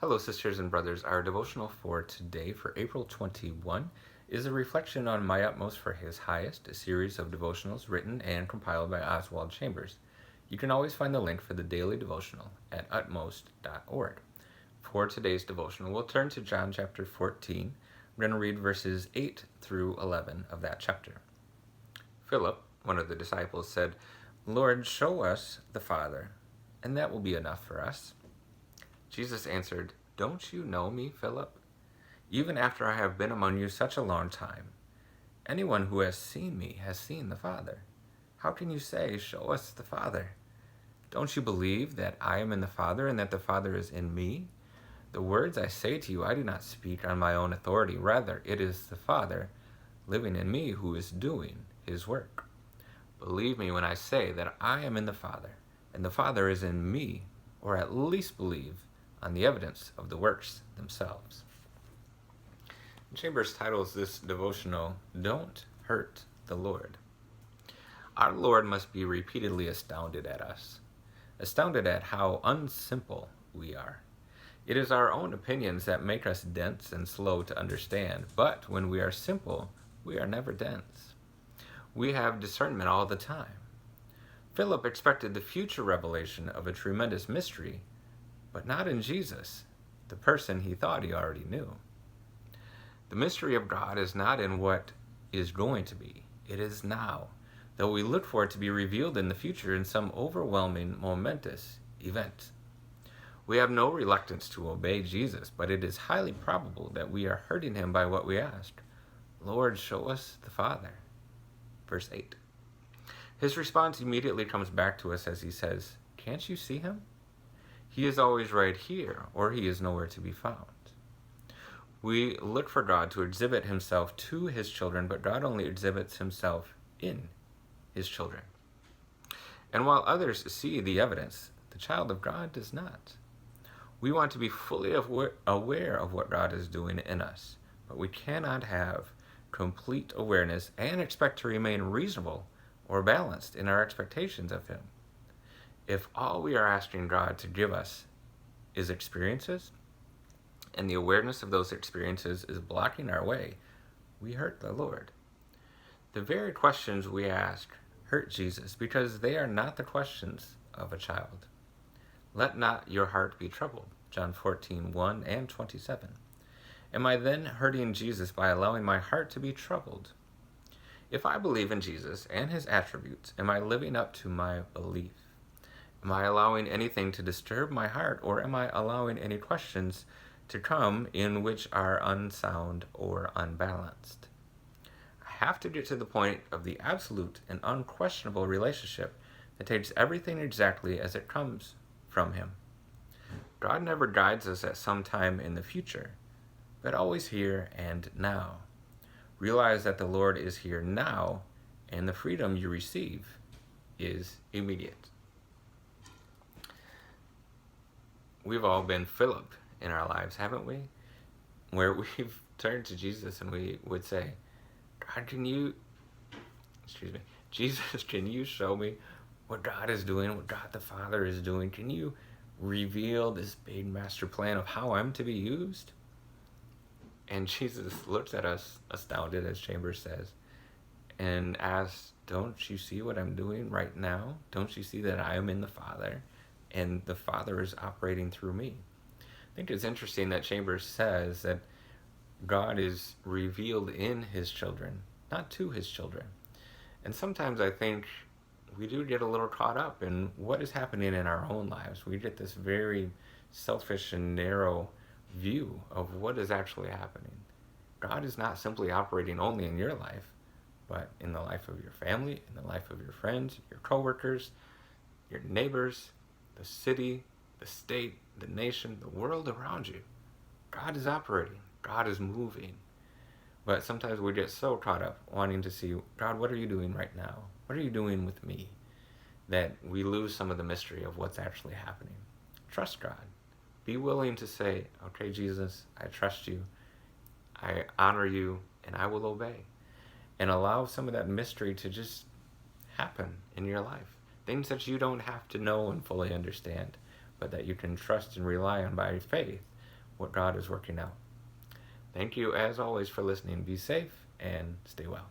Hello, sisters and brothers. Our devotional for today, for April 21, is a reflection on My Utmost for His Highest, a series of devotionals written and compiled by Oswald Chambers. You can always find the link for the daily devotional at utmost.org. For today's devotional, we'll turn to John chapter 14. We're going to read verses 8 through 11 of that chapter. Philip, one of the disciples, said, "Lord, show us the Father, and that will be enough for us." Jesus answered, "Don't you know me, Philip? Even after I have been among you such a long time, anyone who has seen me has seen the Father. How can you say, 'Show us the Father'? Don't you believe that I am in the Father and that the Father is in me? The words I say to you I do not speak on my own authority. Rather, it is the Father living in me who is doing his work. Believe me when I say that I am in the Father, and the Father is in me, or at least believe on the evidence of the works themselves." Chambers titles this devotional, "Don't Hurt the Lord." Our Lord must be repeatedly astounded at us, astounded at how unsimple we are. It is our own opinions that make us dense and slow to understand, but when we are simple, we are never dense. We have discernment all the time. Philip expected the future revelation of a tremendous mystery, but not in Jesus, the person he thought he already knew. The mystery of God is not in what is going to be. It is now, though we look for it to be revealed in the future in some overwhelming, momentous event. We have no reluctance to obey Jesus, but it is highly probable that we are hurting him by what we ask. "Lord, show us the Father." Verse 8. His response immediately comes back to us as he says, "Can't you see him? He is always right here, or he is nowhere to be found." We look for God to exhibit himself to his children, but God only exhibits himself in his children. And while others see the evidence, the child of God does not. We want to be fully aware of what God is doing in us, but we cannot have complete awareness and expect to remain reasonable or balanced in our expectations of him. If all we are asking God to give us is experiences, and the awareness of those experiences is blocking our way, we hurt the Lord. The very questions we ask hurt Jesus because they are not the questions of a child. "Let not your heart be troubled," John 14:1 and 27. Am I then hurting Jesus by allowing my heart to be troubled? If I believe in Jesus and his attributes, am I living up to my belief? Am I allowing anything to disturb my heart, or am I allowing any questions to come in which are unsound or unbalanced? I have to get to the point of the absolute and unquestionable relationship that takes everything exactly as it comes from him. God never guides us at some time in the future, but always here and now. Realize that the Lord is here now, and the freedom you receive is immediate. We've all been Philip in our lives, haven't we? Where we've turned to Jesus and we would say, "God, Jesus, can you show me what God is doing, what God the Father is doing? Can you reveal this big master plan of how I'm to be used?" And Jesus looks at us, astounded, as Chambers says, and asks, "Don't you see what I'm doing right now? Don't you see that I am in the Father, and the Father is operating through me?" I think it's interesting that Chambers says that God is revealed in his children, not to his children. And sometimes I think we do get a little caught up in what is happening in our own lives. We get this very selfish and narrow view of what is actually happening. God is not simply operating only in your life, but in the life of your family, in the life of your friends, your coworkers, your neighbors, the city, the state, the nation, the world around you. God is operating. God is moving. But sometimes we get so caught up wanting to see, "God, what are you doing right now? What are you doing with me?" that we lose some of the mystery of what's actually happening. Trust God. Be willing to say, "Okay, Jesus, I trust you. I honor you, and I will obey." And allow some of that mystery to just happen in your life. Things that you don't have to know and fully understand, but that you can trust and rely on by faith, what God is working out. Thank you, as always, for listening. Be safe and stay well.